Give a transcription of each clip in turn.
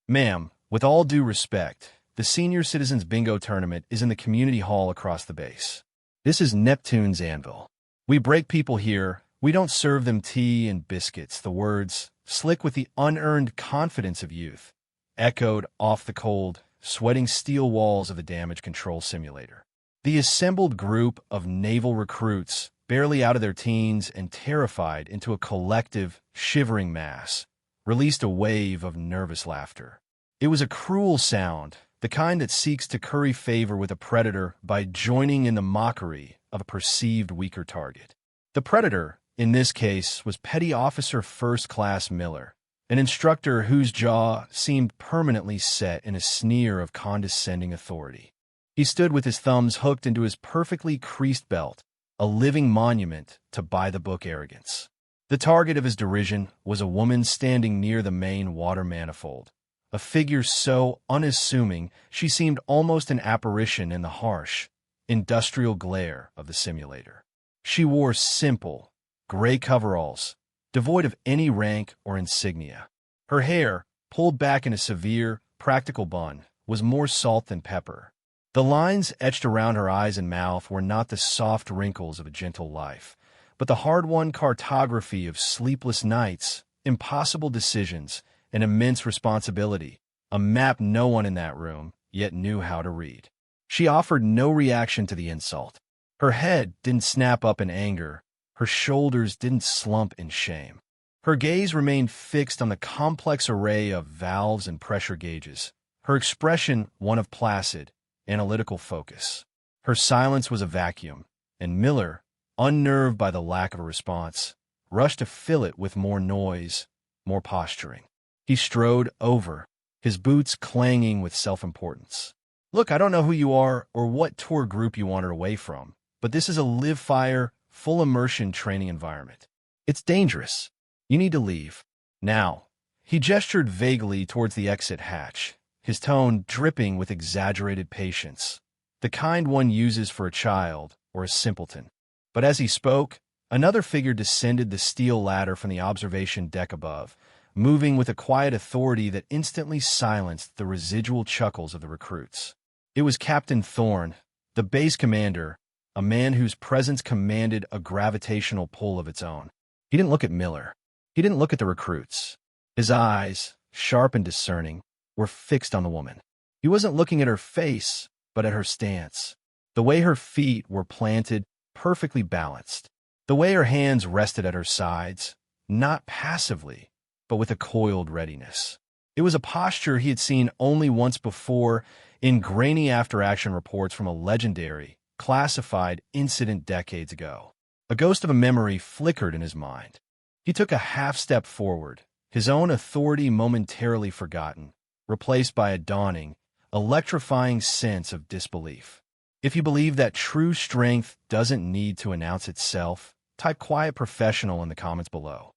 Ma'am, with all due respect, the Senior Citizens Bingo Tournament is in the community hall across the base. This is Neptune's anvil. We break people here. We don't serve them tea and biscuits. The words, slick with the unearned confidence of youth, echoed off the cold, sweating steel walls of the damage control simulator. The assembled group of naval recruits, barely out of their teens and terrified into a collective, shivering mass, released a wave of nervous laughter. It was a cruel sound, the kind that seeks to curry favor with a predator by joining in the mockery of a perceived weaker target. The predator, in this case, was Petty Officer First Class Miller, an instructor whose jaw seemed permanently set in a sneer of condescending authority. He stood with his thumbs hooked into his perfectly creased belt, a living monument to by-the-book arrogance. The target of his derision was a woman standing near the main water manifold, a figure so unassuming she seemed almost an apparition in the harsh, industrial glare of the simulator. She wore simple, gray coveralls, devoid of any rank or insignia. Her hair, pulled back in a severe, practical bun, was more salt than pepper. The lines etched around her eyes and mouth were not the soft wrinkles of a gentle life, but the hard-won cartography of sleepless nights, impossible decisions, and immense responsibility, a map no one in that room yet knew how to read. She offered no reaction to the insult. Her head didn't snap up in anger. Her shoulders didn't slump in shame. Her gaze remained fixed on the complex array of valves and pressure gauges, her expression one of placid, analytical focus. Her silence was a vacuum, and Miller, unnerved by the lack of a response, rushed to fill it with more noise, more posturing. He strode over, his boots clanging with self-importance. "Look, I don't know who you are or what tour group you wandered away from, but this is a live-fire, full-immersion training environment. It's dangerous. You need to leave. Now." He gestured vaguely towards the exit hatch, his tone dripping with exaggerated patience, the kind one uses for a child or a simpleton. But as he spoke, another figure descended the steel ladder from the observation deck above, moving with a quiet authority that instantly silenced the residual chuckles of the recruits. It was Captain Thorne, the base commander, a man whose presence commanded a gravitational pull of its own. He didn't look at Miller. He didn't look at the recruits. His eyes, sharp and discerning, were fixed on the woman. He wasn't looking at her face, but at her stance. The way her feet were planted, perfectly balanced. The way her hands rested at her sides, not passively, but with a coiled readiness. It was a posture he had seen only once before in grainy after-action reports from a legendary, classified incident decades ago. A ghost of a memory flickered in his mind. He took a half-step forward, his own authority momentarily forgotten, replaced by a dawning, electrifying sense of disbelief. If you believe that true strength doesn't need to announce itself, type quiet professional in the comments below.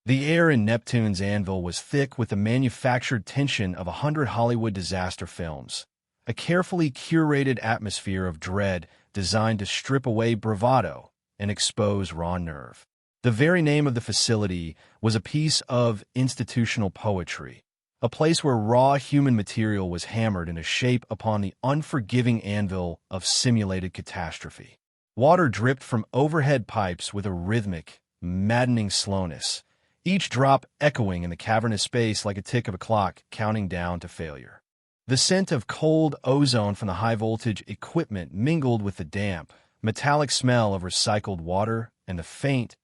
The air in Neptune's anvil was thick with the manufactured tension of 100 Hollywood disaster films, a carefully curated atmosphere of dread designed to strip away bravado and expose raw nerve. The very name of the facility was a piece of institutional poetry, a place where raw human material was hammered in a shape upon the unforgiving anvil of simulated catastrophe. Water dripped from overhead pipes with a rhythmic, maddening slowness, each drop echoing in the cavernous space like a tick of a clock counting down to failure. The scent of cold ozone from the high-voltage equipment mingled with the damp, metallic smell of recycled water and the faint,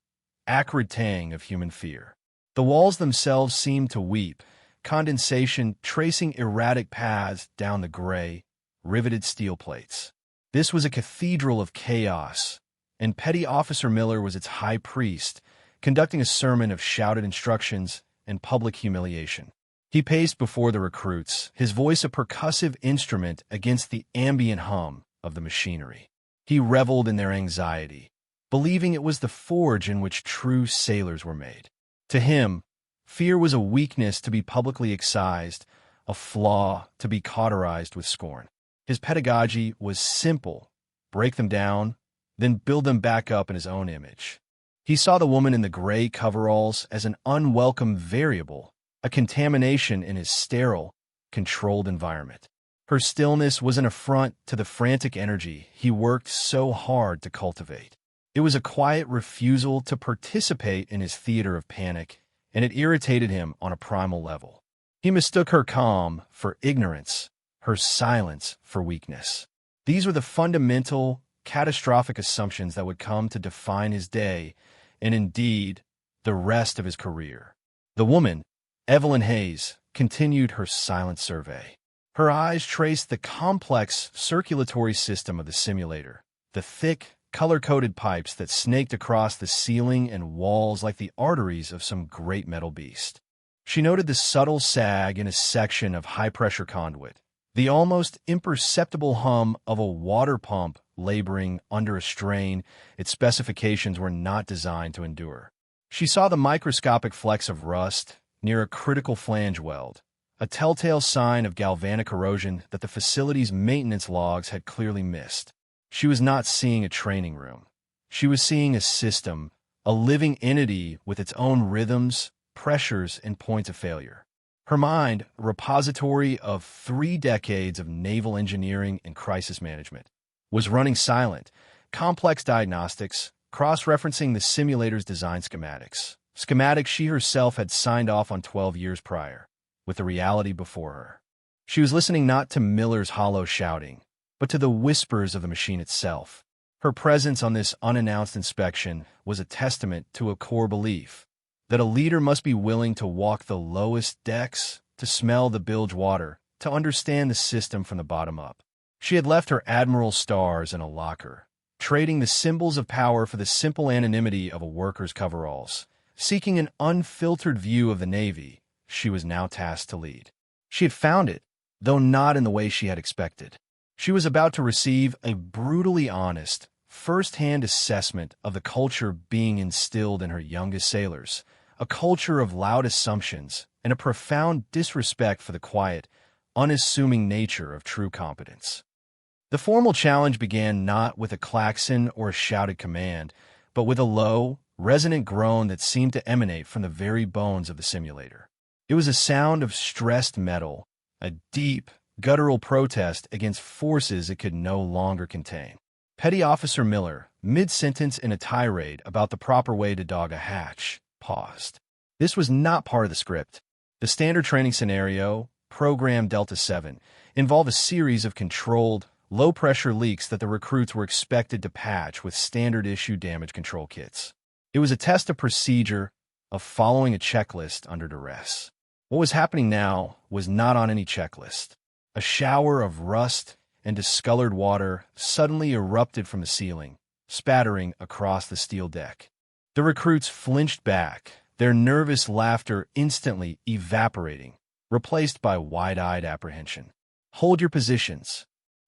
acrid tang of human fear. The walls themselves seemed to weep, condensation tracing erratic paths down the gray, riveted steel plates. This was a cathedral of chaos, and Petty Officer Miller was its high priest, conducting a sermon of shouted instructions and public humiliation. He paced before the recruits, his voice a percussive instrument against the ambient hum of the machinery. He reveled in their anxiety, believing it was the forge in which true sailors were made. To him, fear was a weakness to be publicly excised, a flaw to be cauterized with scorn. His pedagogy was simple: break them down, then build them back up in his own image. He saw the woman in the gray coveralls as an unwelcome variable, a contamination in his sterile, controlled environment. Her stillness was an affront to the frantic energy he worked so hard to cultivate. It was a quiet refusal to participate in his theater of panic, and it irritated him on a primal level. He mistook her calm for ignorance, her silence for weakness. These were the fundamental, catastrophic assumptions that would come to define his day, and indeed, the rest of his career. The woman, Evelyn Hayes, continued her silent survey. Her eyes traced the complex circulatory system of the simulator, the thick, color-coded pipes that snaked across the ceiling and walls like the arteries of some great metal beast. She noted the subtle sag in a section of high-pressure conduit, the almost imperceptible hum of a water pump laboring under a strain its specifications were not designed to endure. She saw the microscopic flecks of rust near a critical flange weld, a telltale sign of galvanic corrosion that the facility's maintenance logs had clearly missed. She was not seeing a training room. She was seeing a system, a living entity with its own rhythms, pressures, and points of failure. Her mind, a repository of 3 decades of naval engineering and crisis management, was running silent, complex diagnostics, cross-referencing the simulator's design schematics. Schematics she herself had signed off on 12 years prior, with the reality before her. She was listening not to Miller's hollow shouting, but to the whispers of the machine itself. Her presence on this unannounced inspection was a testament to a core belief that a leader must be willing to walk the lowest decks, to smell the bilge water, to understand the system from the bottom up. She had left her Admiral stars in a locker, trading the symbols of power for the simple anonymity of a worker's coveralls. Seeking an unfiltered view of the Navy, she was now tasked to lead. She had found it, though not in the way she had expected. She was about to receive a brutally honest, first-hand assessment of the culture being instilled in her youngest sailors, a culture of loud assumptions and a profound disrespect for the quiet, unassuming nature of true competence. The formal challenge began not with a klaxon or a shouted command, but with a low, resonant groan that seemed to emanate from the very bones of the simulator. It was a sound of stressed metal, a deep, guttural protest against forces it could no longer contain. Petty Officer Miller, mid-sentence in a tirade about the proper way to dog a hatch, paused. This was not part of the script. The standard training scenario, Program Delta 7, involved a series of controlled, low-pressure leaks that the recruits were expected to patch with standard-issue damage control kits. It was a test of procedure, of following a checklist under duress. What was happening now was not on any checklist. A shower of rust and discolored water suddenly erupted from the ceiling, spattering across the steel deck. The recruits flinched back, their nervous laughter instantly evaporating, replaced by wide-eyed apprehension. "Hold your positions,"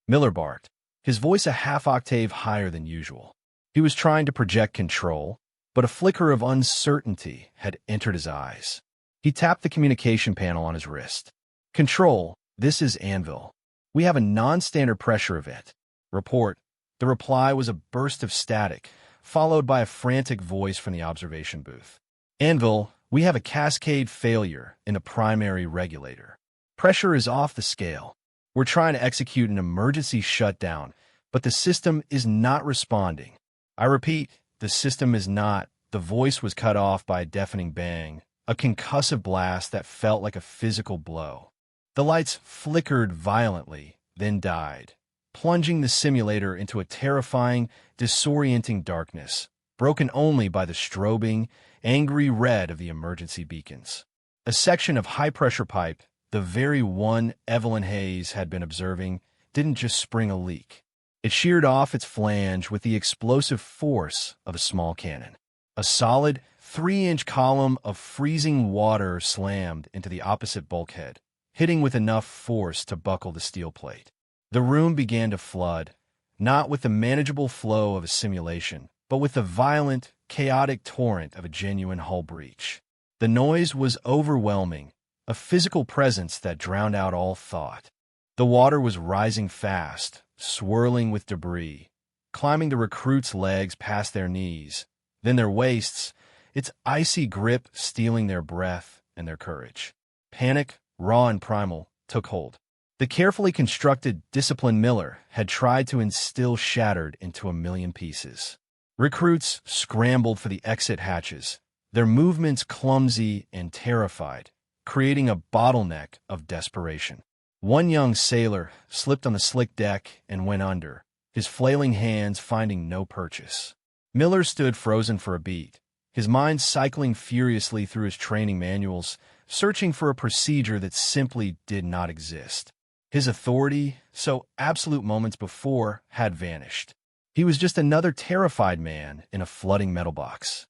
Miller barked, his voice a half-octave higher than usual. He was trying to project control, but a flicker of uncertainty had entered his eyes. He tapped the communication panel on his wrist. "Control, this is Anvil. We have a non-standard pressure event. Report." The reply was a burst of static, followed by a frantic voice from the observation booth. "Anvil, we have a cascade failure in the primary regulator. Pressure is off the scale. We're trying to execute an emergency shutdown, but the system is not responding. I repeat, the system is not." The voice was cut off by a deafening bang, a concussive blast that felt like a physical blow. The lights flickered violently, then died, plunging the simulator into a terrifying, disorienting darkness, broken only by the strobing, angry red of the emergency beacons. A section of high-pressure pipe, the very one Evelyn Hayes had been observing, didn't just spring a leak. It sheared off its flange with the explosive force of a small cannon. A solid, 3-inch column of freezing water slammed into the opposite bulkhead, hitting with enough force to buckle the steel plate. The room began to flood, not with the manageable flow of a simulation, but with the violent, chaotic torrent of a genuine hull breach. The noise was overwhelming, a physical presence that drowned out all thought. The water was rising fast, swirling with debris, climbing the recruits' legs past their knees, then their waists, its icy grip stealing their breath and their courage. Panic, raw and primal, took hold. The carefully constructed, disciplined Miller had tried to instill shattered into a million pieces. Recruits scrambled for the exit hatches, their movements clumsy and terrified, creating a bottleneck of desperation. One young sailor slipped on the slick deck and went under, his flailing hands finding no purchase. Miller stood frozen for a beat, his mind cycling furiously through his training manuals, searching for a procedure that simply did not exist. His authority, so absolute moments before, had vanished. He was just another terrified man in a flooding metal box.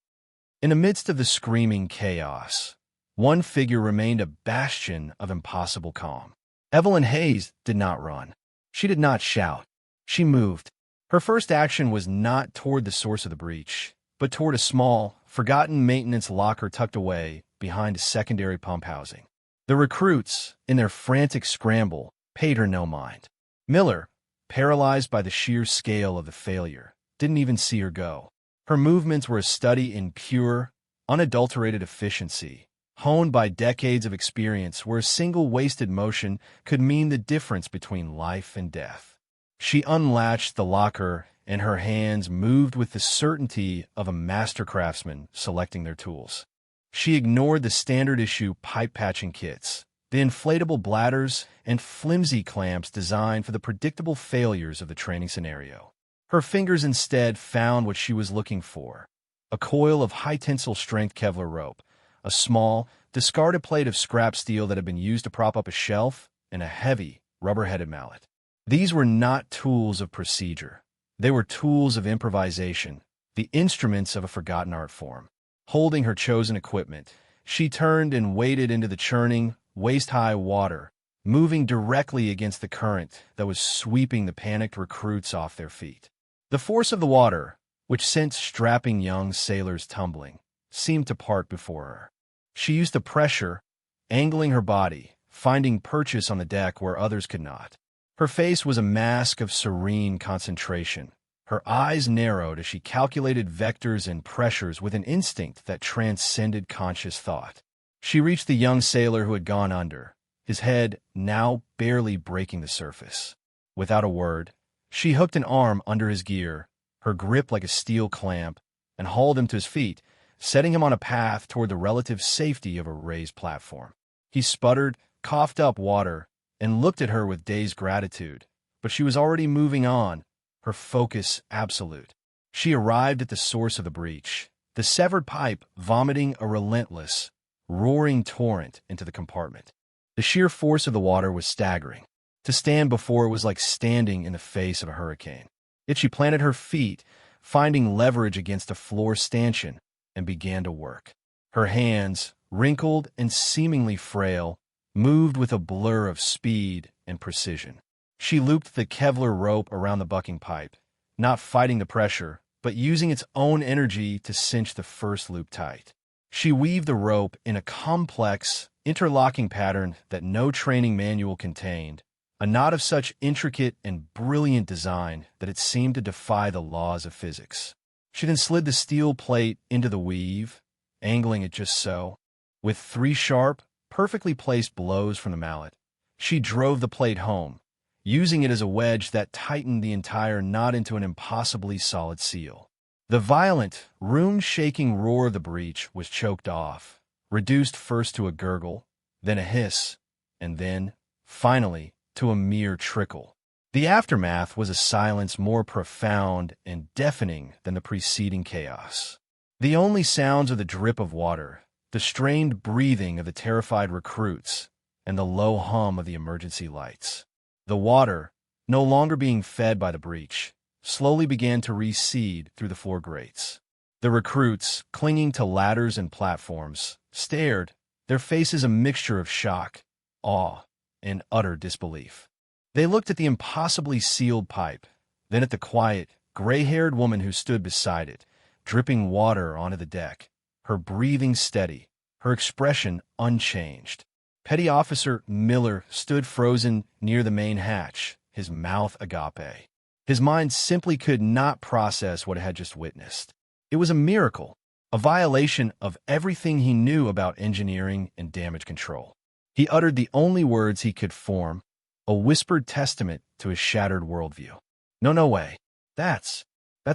In the midst of the screaming chaos, one figure remained a bastion of impossible calm. Evelyn Hayes did not run. She did not shout. She moved. Her first action was not toward the source of the breach, but toward a small, forgotten maintenance locker tucked away behind a secondary pump housing. The recruits, in their frantic scramble, paid her no mind. Miller, paralyzed by the sheer scale of the failure, didn't even see her go. Her movements were a study in pure, unadulterated efficiency, honed by decades of experience where a single wasted motion could mean the difference between life and death. She unlatched the locker, and her hands moved with the certainty of a master craftsman selecting their tools. She ignored the standard-issue pipe-patching kits, the inflatable bladders, and flimsy clamps designed for the predictable failures of the training scenario. Her fingers instead found what she was looking for: a coil of high-tensile strength Kevlar rope, a small, discarded plate of scrap steel that had been used to prop up a shelf, and a heavy, rubber-headed mallet. These were not tools of procedure. They were tools of improvisation, the instruments of a forgotten art form. Holding her chosen equipment, she turned and waded into the churning, waist-high water, moving directly against the current that was sweeping the panicked recruits off their feet. The force of the water, which sent strapping young sailors tumbling, seemed to part before her. She used the pressure, angling her body, finding purchase on the deck where others could not. Her face was a mask of serene concentration. Her eyes narrowed as she calculated vectors and pressures with an instinct that transcended conscious thought. She reached the young sailor who had gone under, his head now barely breaking the surface. Without a word, she hooked an arm under his gear, her grip like a steel clamp, and hauled him to his feet, setting him on a path toward the relative safety of a raised platform. He sputtered, coughed up water, and looked at her with dazed gratitude, but she was already moving on, her focus absolute. She arrived at the source of the breach, the severed pipe vomiting a relentless, roaring torrent into the compartment. The sheer force of the water was staggering. To stand before it was like standing in the face of a hurricane. Yet she planted her feet, finding leverage against a floor stanchion, and began to work. Her hands, wrinkled and seemingly frail, moved with a blur of speed and precision. She looped the Kevlar rope around the bucking pipe, not fighting the pressure, but using its own energy to cinch the first loop tight. She weaved the rope in a complex, interlocking pattern that no training manual contained, a knot of such intricate and brilliant design that it seemed to defy the laws of physics. She then slid the steel plate into the weave, angling it just so. With 3 sharp, perfectly placed blows from the mallet, she drove the plate home, using it as a wedge that tightened the entire knot into an impossibly solid seal. The violent, room-shaking roar of the breach was choked off, reduced first to a gurgle, then a hiss, and then, finally, to a mere trickle. The aftermath was a silence more profound and deafening than the preceding chaos. The only sounds are the drip of water, the strained breathing of the terrified recruits, and the low hum of the emergency lights. The water, no longer being fed by the breach, slowly began to recede through the floor grates. The recruits, clinging to ladders and platforms, stared, their faces a mixture of shock, awe, and utter disbelief. They looked at the impossibly sealed pipe, then at the quiet, gray-haired woman who stood beside it, dripping water onto the deck, her breathing steady, her expression unchanged. Petty Officer Miller stood frozen near the main hatch, his mouth agape. His mind simply could not process what it had just witnessed. It was a miracle, a violation of everything he knew about engineering and damage control. He uttered the only words he could form, a whispered testament to his shattered worldview. No, no way. That's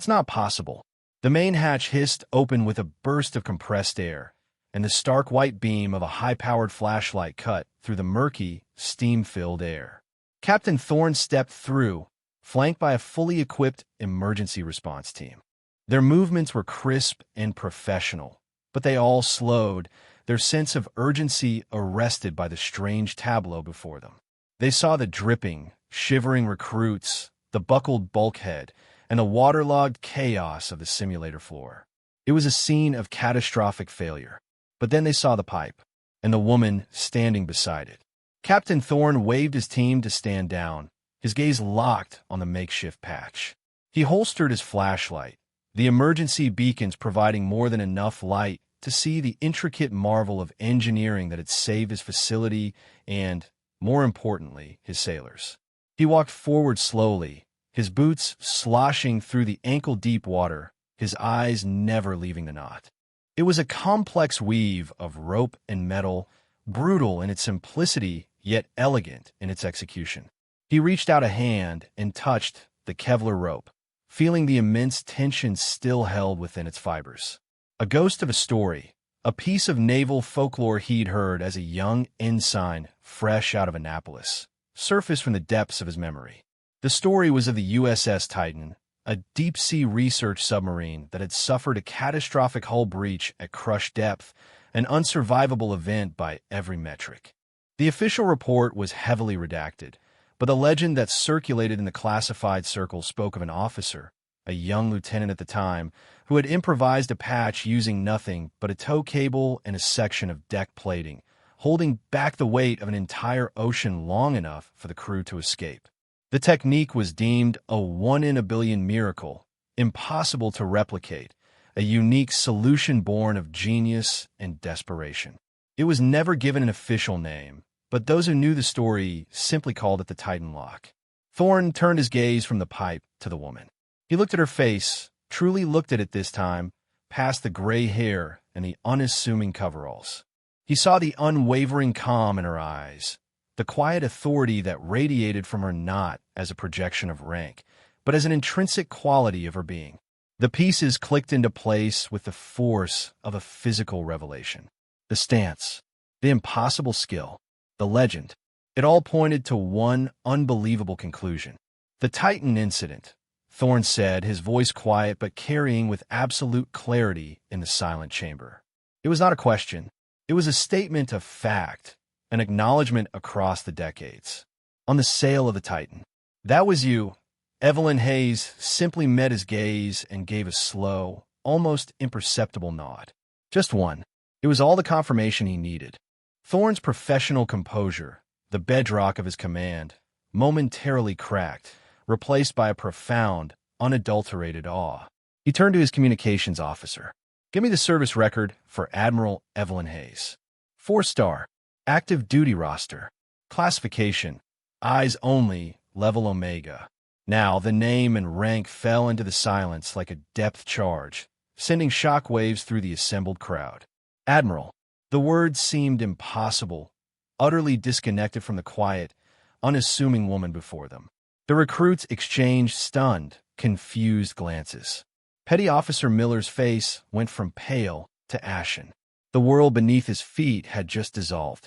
not possible. The main hatch hissed open with a burst of compressed air, and the stark white beam of a high-powered flashlight cut through the murky, steam-filled air. Captain Thorne stepped through, flanked by a fully equipped emergency response team. Their movements were crisp and professional, but they all slowed, their sense of urgency arrested by the strange tableau before them. They saw the dripping, shivering recruits, the buckled bulkhead, and the waterlogged chaos of the simulator floor. It was a scene of catastrophic failure. But then they saw the pipe, and the woman standing beside it. Captain Thorne waved his team to stand down, his gaze locked on the makeshift patch. He holstered his flashlight, the emergency beacons providing more than enough light to see the intricate marvel of engineering that had saved his facility and, more importantly, his sailors. He walked forward slowly, his boots sloshing through the ankle-deep water, his eyes never leaving the knot. It was a complex weave of rope and metal, brutal in its simplicity, yet elegant in its execution. He reached out a hand and touched the Kevlar rope, feeling the immense tension still held within its fibers. A ghost of a story, a piece of naval folklore he'd heard as a young ensign fresh out of Annapolis, surfaced from the depths of his memory. The story was of the USS Titan, a deep-sea research submarine that had suffered a catastrophic hull breach at crush depth, an unsurvivable event by every metric. The official report was heavily redacted, but the legend that circulated in the classified circles spoke of an officer, a young lieutenant at the time, who had improvised a patch using nothing but a tow cable and a section of deck plating, holding back the weight of an entire ocean long enough for the crew to escape. The technique was deemed a one-in-a-billion miracle, impossible to replicate, a unique solution born of genius and desperation. It was never given an official name, but those who knew the story simply called it the Titan Lock. Thorne turned his gaze from the pipe to the woman. He looked at her face, truly looked at it this time, past the gray hair and the unassuming coveralls. He saw the unwavering calm in her eyes, the quiet authority that radiated from her not as a projection of rank, but as an intrinsic quality of her being. The pieces clicked into place with the force of a physical revelation. The stance, the impossible skill, the legend, it all pointed to one unbelievable conclusion. The Titan incident, Thorne said, his voice quiet but carrying with absolute clarity in the silent chamber. It was not a question. It was a statement of fact, an acknowledgement across the decades. On the sail of the Titan. That was you. Evelyn Hayes simply met his gaze and gave a slow, almost imperceptible nod. Just one. It was all the confirmation he needed. Thorne's professional composure, the bedrock of his command, momentarily cracked, replaced by a profound, unadulterated awe. He turned to his communications officer. Give me the service record for Admiral Evelyn Hayes. 4-star. Active duty roster. Classification. Eyes only, level Omega. Now the name and rank fell into the silence like a depth charge, sending shockwaves through the assembled crowd. Admiral. The words seemed impossible, utterly disconnected from the quiet, unassuming woman before them. The recruits exchanged stunned, confused glances. Petty Officer Miller's face went from pale to ashen. The world beneath his feet had just dissolved.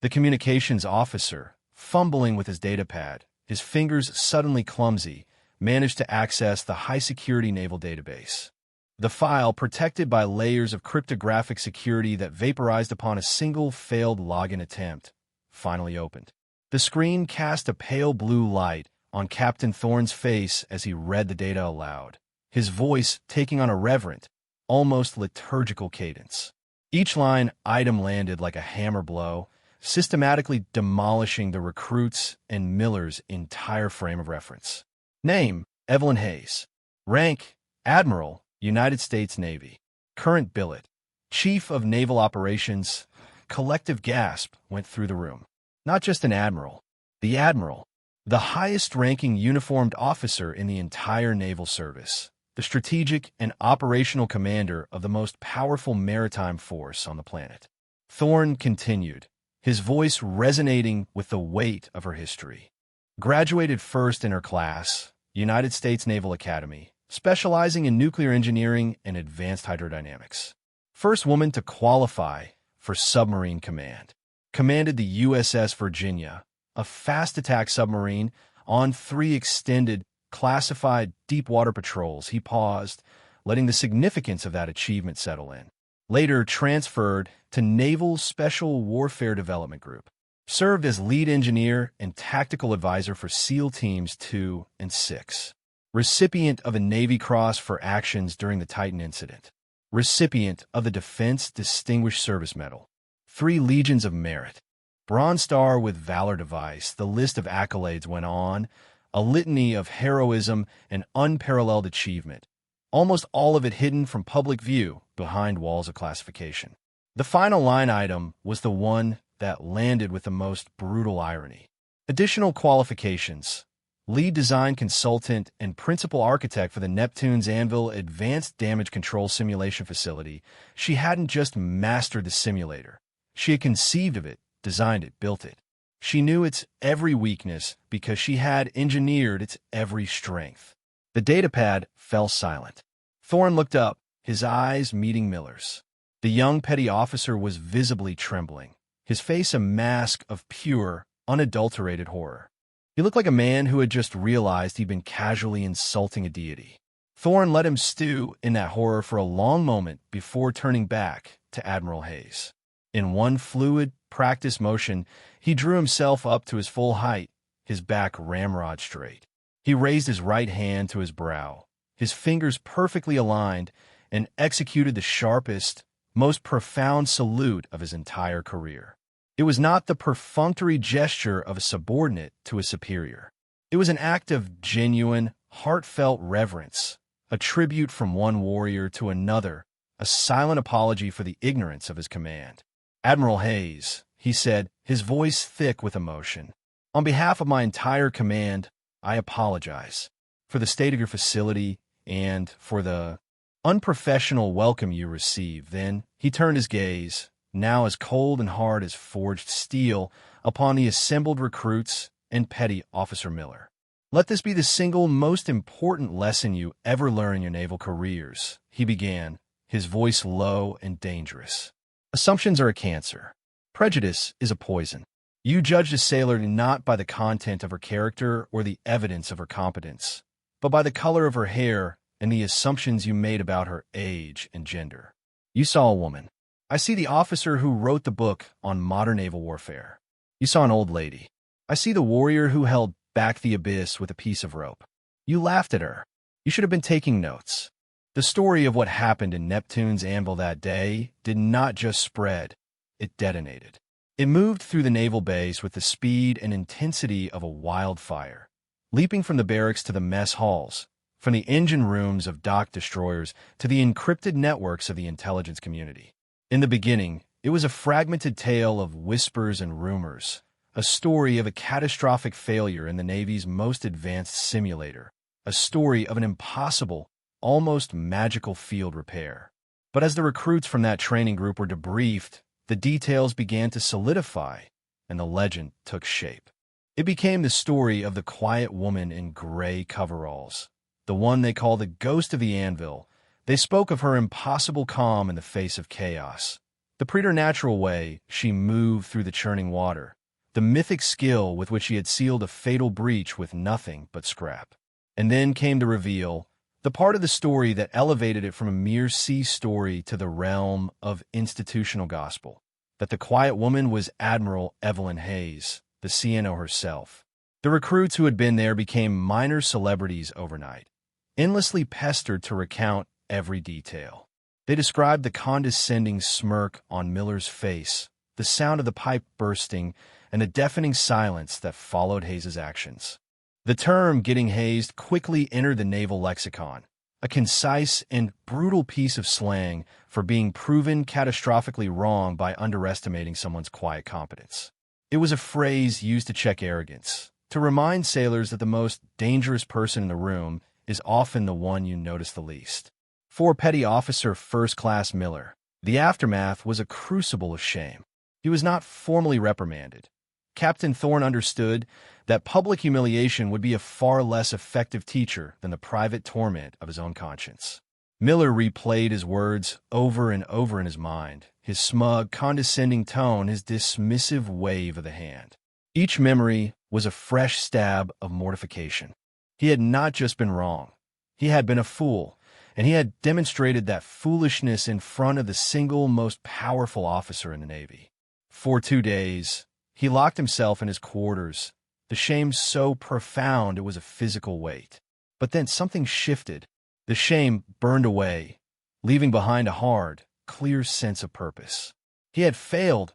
The communications officer, fumbling with his datapad, his fingers suddenly clumsy, managed to access the high-security naval database. The file, protected by layers of cryptographic security that vaporized upon a single failed login attempt, finally opened. The screen cast a pale blue light on Captain Thorne's face as he read the data aloud, his voice taking on a reverent, almost liturgical cadence. Each line item landed like a hammer blow, systematically demolishing the recruits and Miller's entire frame of reference. Name, Evelyn Hayes. Rank, Admiral, United States Navy. Current billet, Chief of Naval Operations. Collective gasp went through the room. Not just an admiral. The admiral, the highest-ranking uniformed officer in the entire naval service, the strategic and operational commander of the most powerful maritime force on the planet. Thorne continued, his voice resonating with the weight of her history. Graduated first in her class, United States Naval Academy, specializing in nuclear engineering and advanced hydrodynamics. First woman to qualify for submarine command. Commanded the USS Virginia, a fast attack submarine, on 3 extended, classified deep-water patrols. He paused, letting the significance of that achievement settle in. Later transferred to Naval Special Warfare Development Group. Served as lead engineer and tactical advisor for SEAL Teams 2 and 6. Recipient of a Navy Cross for actions during the Titan incident. Recipient of the Defense Distinguished Service Medal. 3 Legions of Merit. Bronze Star with Valor Device. The list of accolades went on, a litany of heroism and unparalleled achievement, almost all of it hidden from public view behind walls of classification. The final line item was the one that landed with the most brutal irony. Additional qualifications: lead design consultant and principal architect for the Neptune's Anvil Advanced Damage Control Simulation Facility. She hadn't just mastered the simulator. She had conceived of it, designed it, built it. She knew its every weakness because she had engineered its every strength. The datapad fell silent. Thorne looked up, his eyes meeting Miller's. The young petty officer was visibly trembling, his face a mask of pure, unadulterated horror. He looked like a man who had just realized he'd been casually insulting a deity. Thorne let him stew in that horror for a long moment before turning back to Admiral Hayes. In one fluid, practiced motion, he drew himself up to his full height, his back ramrod straight. He raised his right hand to his brow, his fingers perfectly aligned, and executed the sharpest, most profound salute of his entire career. It was not the perfunctory gesture of a subordinate to a superior. It was an act of genuine, heartfelt reverence, a tribute from one warrior to another, a silent apology for the ignorance of his command. "Admiral Hayes," he said, his voice thick with emotion, "on behalf of my entire command, I apologize for the state of your facility and for the unprofessional welcome you received." Then he turned his gaze, now as cold and hard as forged steel, upon the assembled recruits and Petty Officer Miller. "Let this be the single most important lesson you ever learn in your naval careers," he began, his voice low and dangerous. "Assumptions are a cancer. Prejudice is a poison. You judged a sailor not by the content of her character or the evidence of her competence, but by the color of her hair and the assumptions you made about her age and gender. You saw a woman. I see the officer who wrote the book on modern naval warfare. You saw an old lady. I see the warrior who held back the abyss with a piece of rope. You laughed at her. You should have been taking notes. The story of what happened in Neptune's Anvil that day did not just spread, it detonated. It moved through the naval base with the speed and intensity of a wildfire, leaping from the barracks to the mess halls, from the engine rooms of docked destroyers to the encrypted networks of the intelligence community. In the beginning, it was a fragmented tale of whispers and rumors, a story of a catastrophic failure in the Navy's most advanced simulator, a story of an impossible, almost magical field repair. But as the recruits from that training group were debriefed, the details began to solidify, and the legend took shape. It became the story of the quiet woman in gray coveralls, the one they call the ghost of the anvil. They spoke of her impossible calm in the face of chaos, the preternatural way she moved through the churning water, the mythic skill with which she had sealed a fatal breach with nothing but scrap. And then came the reveal, the part of the story that elevated it from a mere sea story to the realm of institutional gospel, that the quiet woman was Admiral Evelyn Hayes, the CNO herself. The recruits who had been there became minor celebrities overnight, endlessly pestered to recount every detail. They described the condescending smirk on Miller's face, the sound of the pipe bursting, and the deafening silence that followed Hayes's actions. The term "getting hazed" quickly entered the naval lexicon, a concise and brutal piece of slang for being proven catastrophically wrong by underestimating someone's quiet competence. It was a phrase used to check arrogance, to remind sailors that the most dangerous person in the room is often the one you notice the least. For Petty Officer First Class Miller, the aftermath was a crucible of shame. He was not formally reprimanded. Captain Thorne understood that public humiliation would be a far less effective teacher than the private torment of his own conscience. Miller replayed his words over and over in his mind, his smug, condescending tone, his dismissive wave of the hand. Each memory was a fresh stab of mortification. He had not just been wrong. He had been a fool, and he had demonstrated that foolishness in front of the single most powerful officer in the Navy. For 2 days, he locked himself in his quarters, the shame so profound it was a physical weight. But then something shifted. The shame burned away, leaving behind a hard, clear sense of purpose. He had failed,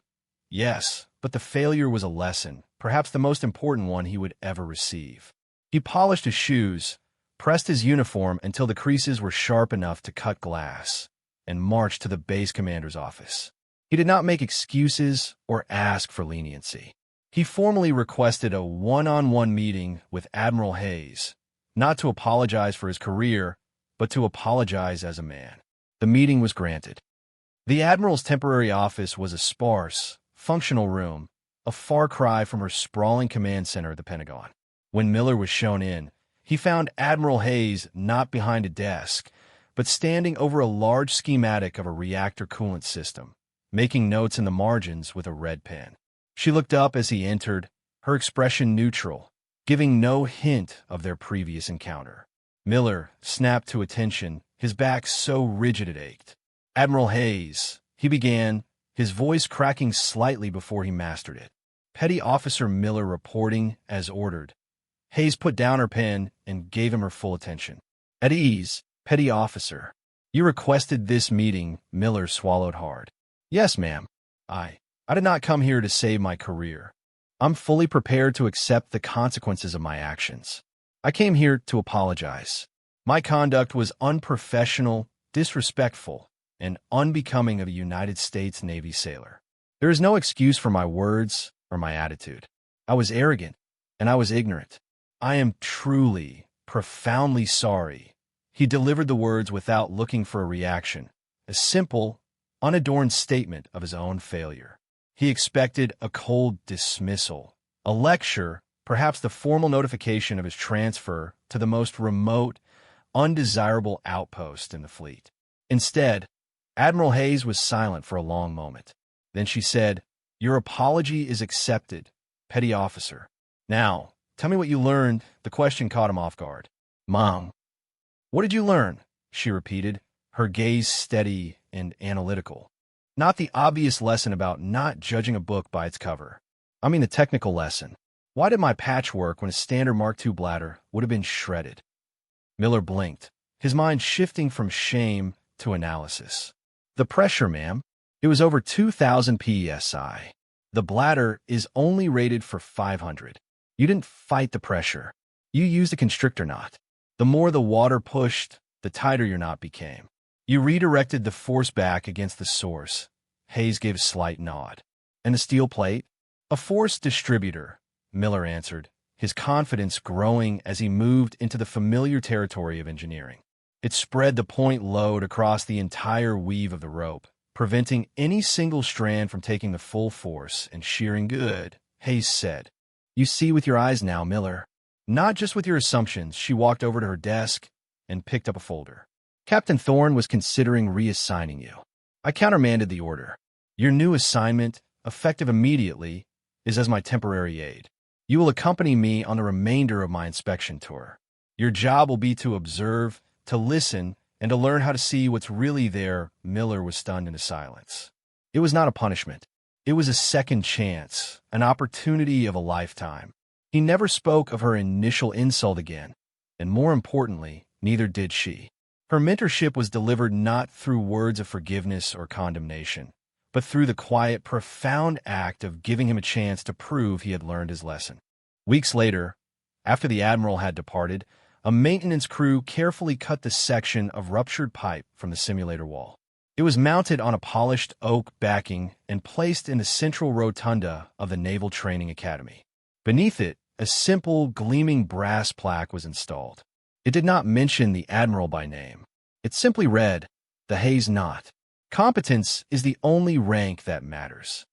yes, but the failure was a lesson, perhaps the most important one he would ever receive. He polished his shoes, pressed his uniform until the creases were sharp enough to cut glass, and marched to the base commander's office. He did not make excuses or ask for leniency. He formally requested a one-on-one meeting with Admiral Hayes, not to apologize for his career, but to apologize as a man. The meeting was granted. The Admiral's temporary office was a sparse, functional room, a far cry from her sprawling command center at the Pentagon. When Miller was shown in, he found Admiral Hayes not behind a desk, but standing over a large schematic of a reactor coolant system, making notes in the margins with a red pen. She looked up as he entered, her expression neutral, giving no hint of their previous encounter. Miller snapped to attention, his back so rigid it ached. "Admiral Hayes," he began, his voice cracking slightly before he mastered it. Petty Officer Miller reporting as ordered. Hayes put down her pen and gave him her full attention. "At ease, Petty Officer. You requested this meeting," Miller swallowed hard. "Yes, ma'am. I did not come here to save my career. I'm fully prepared to accept the consequences of my actions. I came here to apologize. My conduct was unprofessional, disrespectful, and unbecoming of a United States Navy sailor. There is no excuse for my words or my attitude. I was arrogant, and I was ignorant. I am truly, profoundly sorry." He delivered the words without looking for a reaction, a simple, unadorned statement of his own failure. He expected a cold dismissal, a lecture, perhaps the formal notification of his transfer to the most remote, undesirable outpost in the fleet. Instead, Admiral Hayes was silent for a long moment. Then she said, "Your apology is accepted, Petty Officer. Now, tell me what you learned." The question caught him off guard. "Mom, what did you learn?" she repeated, her gaze steady and analytical. Not the obvious lesson about not judging a book by its cover. I mean the technical lesson. Why did my patch work when a standard Mark II bladder would have been shredded? Miller blinked, his mind shifting from shame to analysis. "The pressure, ma'am. It was over 2,000 psi. The bladder is only rated for 500. You didn't fight the pressure. You used a constrictor knot. The more the water pushed, the tighter your knot became. You redirected the force back against the source." Hayes gave a slight nod. "And the steel plate?" "A force distributor," Miller answered, his confidence growing as he moved into the familiar territory of engineering. It spread the point load across the entire weave of the rope, preventing any single strand from taking the full force and shearing. "Good," Hayes said. "You see with your eyes now, Miller. Not just with your assumptions." She walked over to her desk and picked up a folder. "Captain Thorne was considering reassigning you. I countermanded the order. Your new assignment, effective immediately, is as my temporary aide. You will accompany me on the remainder of my inspection tour. Your job will be to observe, to listen, and to learn how to see what's really there." Miller was stunned into silence. It was not a punishment. It was a second chance, an opportunity of a lifetime. He never spoke of her initial insult again, and more importantly, neither did she. Her mentorship was delivered not through words of forgiveness or condemnation, but through the quiet, profound act of giving him a chance to prove he had learned his lesson. Weeks later, after the Admiral had departed, a maintenance crew carefully cut the section of ruptured pipe from the simulator wall. It was mounted on a polished oak backing and placed in the central rotunda of the Naval Training Academy. Beneath it, a simple, gleaming brass plaque was installed. It did not mention the Admiral by name. It simply read, "The Hayes Knot. Competence is the only rank that matters."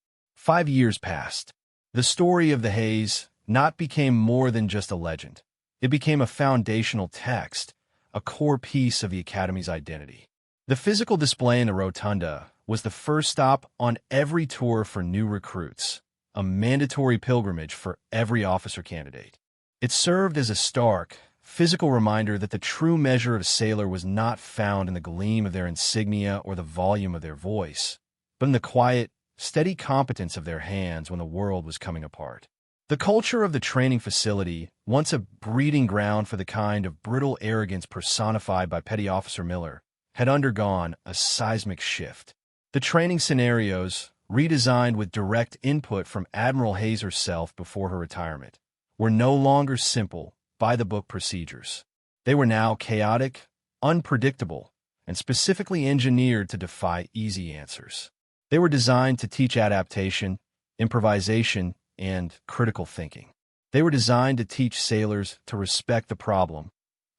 5 years passed. The story of the Haze not became more than just a legend. It became a foundational text, a core piece of the Academy's identity. The physical display in the Rotunda was the first stop on every tour for new recruits, a mandatory pilgrimage for every officer candidate. It served as a stark, physical reminder that the true measure of a sailor was not found in the gleam of their insignia or the volume of their voice, but in the quiet, steady competence of their hands when the world was coming apart. The culture of the training facility, once a breeding ground for the kind of brittle arrogance personified by Petty Officer Miller, had undergone a seismic shift. The training scenarios, redesigned with direct input from Admiral Hayes herself before her retirement, were no longer simple, by-the-book procedures. They were now chaotic, unpredictable, and specifically engineered to defy easy answers. They were designed to teach adaptation, improvisation, and critical thinking. They were designed to teach sailors to respect the problem,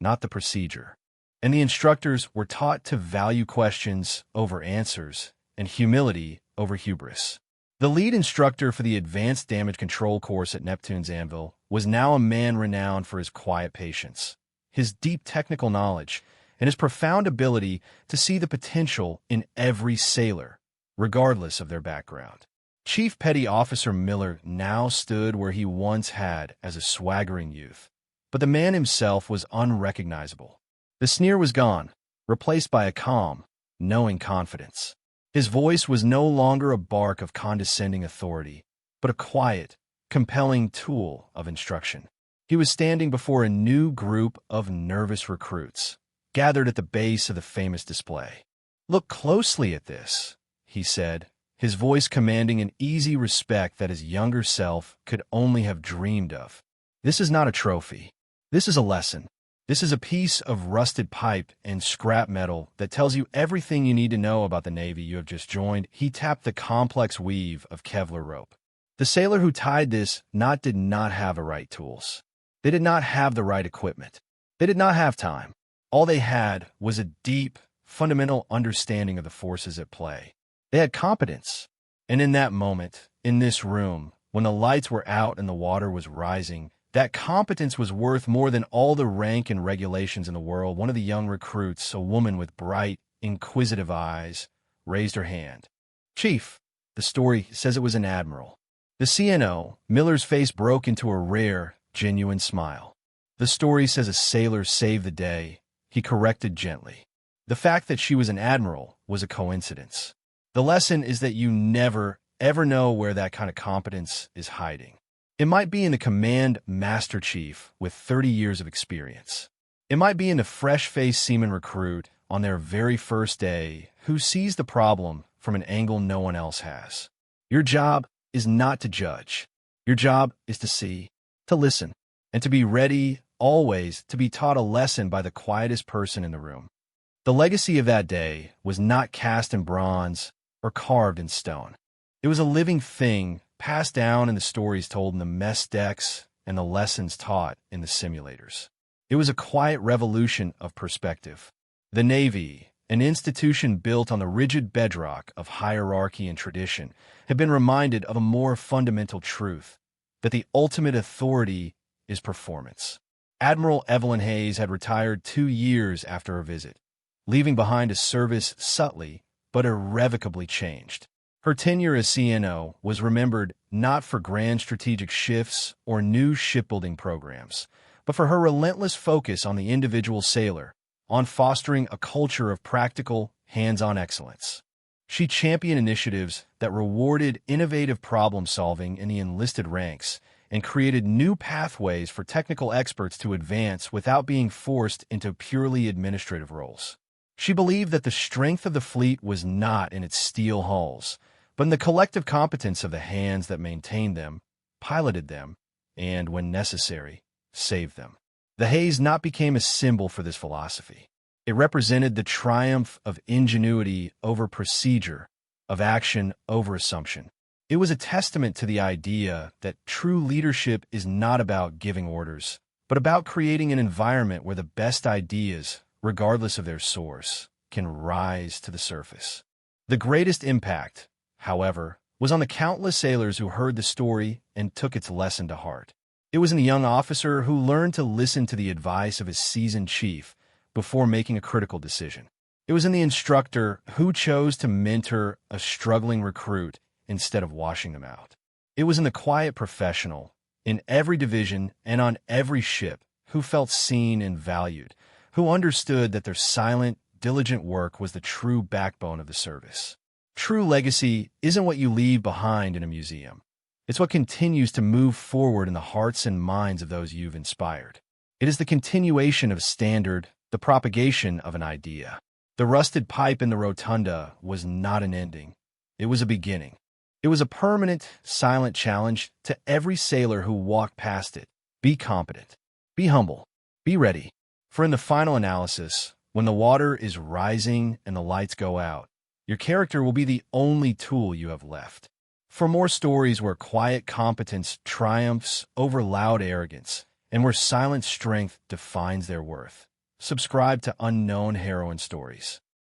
not the procedure. And the instructors were taught to value questions over answers and humility over hubris. The lead instructor for the Advanced Damage Control course at Neptune's Anvil was now a man renowned for his quiet patience, his deep technical knowledge, and his profound ability to see the potential in every sailor, regardless of their background. Chief Petty Officer Miller now stood where he once had as a swaggering youth, but the man himself was unrecognizable. The sneer was gone, replaced by a calm, knowing confidence. His voice was no longer a bark of condescending authority, but a quiet, compelling tool of instruction. He was standing before a new group of nervous recruits, gathered at the base of the famous display. "Look closely at this," he said, his voice commanding an easy respect that his younger self could only have dreamed of. "This is not a trophy. This is a lesson. This is a piece of rusted pipe and scrap metal that tells you everything you need to know about the Navy you have just joined." He tapped the complex weave of Kevlar rope. The sailor who tied this knot did not have the right tools. They did not have the right equipment. They did not have time. All they had was a deep, fundamental understanding of the forces at play. They had competence. And in that moment, in this room, when the lights were out and the water was rising, that competence was worth more than all the rank and regulations in the world. One of the young recruits, a woman with bright, inquisitive eyes, raised her hand. "Chief," the story says it was an admiral. The CNO, Miller's face broke into a rare, genuine smile. The story says a sailor saved the day. He corrected gently. The fact that she was an admiral was a coincidence. The lesson is that you never, ever know where that kind of competence is hiding. It might be in the command master chief with 30 years of experience. It might be in the fresh-faced seaman recruit on their very first day who sees the problem from an angle no one else has. Your job is not to judge. Your job is to see, to listen, and to be ready, always, to be taught a lesson by the quietest person in the room. The legacy of that day was not cast in bronze or carved in stone. It was a living thing passed down in the stories told in the mess decks and the lessons taught in the simulators. It was a quiet revolution of perspective. The Navy, an institution built on the rigid bedrock of hierarchy and tradition, had been reminded of a more fundamental truth, that the ultimate authority is performance. Admiral Evelyn Hayes had retired 2 years after her visit, leaving behind a service subtly but irrevocably changed. Her tenure as CNO was remembered not for grand strategic shifts or new shipbuilding programs, but for her relentless focus on the individual sailor, on fostering a culture of practical, hands-on excellence. She championed initiatives that rewarded innovative problem-solving in the enlisted ranks and created new pathways for technical experts to advance without being forced into purely administrative roles. She believed that the strength of the fleet was not in its steel hulls, but in the collective competence of the hands that maintained them, piloted them, and, when necessary, saved them. The Hayes knot became a symbol for this philosophy. It represented the triumph of ingenuity over procedure, of action over assumption. It was a testament to the idea that true leadership is not about giving orders, but about creating an environment where the best ideas, regardless of their source, can rise to the surface. The greatest impact, however, was on the countless sailors who heard the story and took its lesson to heart. It was in the young officer who learned to listen to the advice of his seasoned chief before making a critical decision. It was in the instructor who chose to mentor a struggling recruit instead of washing them out. It was in the quiet professional, in every division and on every ship, who felt seen and valued, who understood that their silent, diligent work was the true backbone of the service. True legacy isn't what you leave behind in a museum. It's what continues to move forward in the hearts and minds of those you've inspired. It is the continuation of a standard, the propagation of an idea. The rusted pipe in the rotunda was not an ending. It was a beginning. It was a permanent, silent challenge to every sailor who walked past it. Be competent. Be humble. Be ready. For in the final analysis, when the water is rising and the lights go out, your character will be the only tool you have left. For more stories where quiet competence triumphs over loud arrogance, and where silent strength defines their worth, subscribe to Unknown Heroine Stories.